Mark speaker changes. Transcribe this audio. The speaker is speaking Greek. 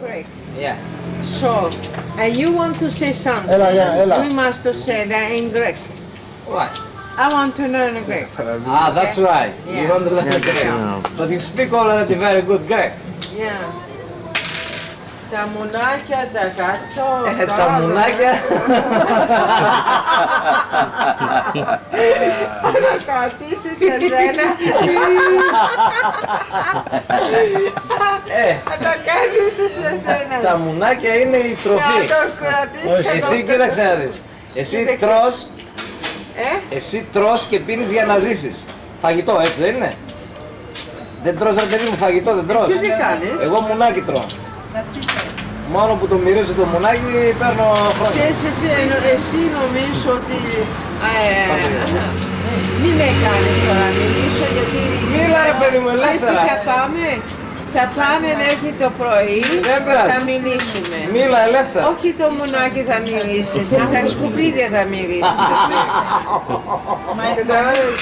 Speaker 1: Greek.
Speaker 2: Yeah.
Speaker 1: So, you want to say something?
Speaker 3: Έλα.
Speaker 1: We must say that in Greek.
Speaker 2: Why?
Speaker 1: I want to learn Greek.
Speaker 2: Ah, that's right.
Speaker 1: Yeah.
Speaker 2: You want to learn Greek. But you speak already very good Greek.
Speaker 1: Yeah. Τα μουνάκια, τα κάτσο,
Speaker 2: Τα μουνάκια.
Speaker 1: να κρατήσεις εσένα. Θα το κάνεις εσένα.
Speaker 2: Τα μουνάκια είναι η
Speaker 1: Να
Speaker 2: τροφή.
Speaker 1: το κρατήσεις.
Speaker 2: Εσύ κοίταξε να δεις. Εσύ τρως και πίνεις για να ζήσεις. Φαγητό, έτσι δεν είναι? Δεν τρως, ρε παιδί μου, φαγητό δεν τρως?
Speaker 1: Εσύ τι κάνεις?
Speaker 2: Εγώ μουνάκι τρώω. Μόνο που το μυρίζω το μουνάκι παίρνω χρόνια.
Speaker 1: Εσύ νομίζω ότι... Μην με κάνεις τώρα μιλήσω γιατί...
Speaker 2: Μίλα ρε παιδί μου, ελεύθερα.
Speaker 1: Θα πάμε μέχρι το πρωί,
Speaker 2: Δεν πειράζει.
Speaker 1: θα μιλήσουμε.
Speaker 2: Μίλα ελεύθερα.
Speaker 1: Όχι το μουνάκι θα μιλήσεις, τα σκουπίδια θα μιλήσεις. Καταλάβες?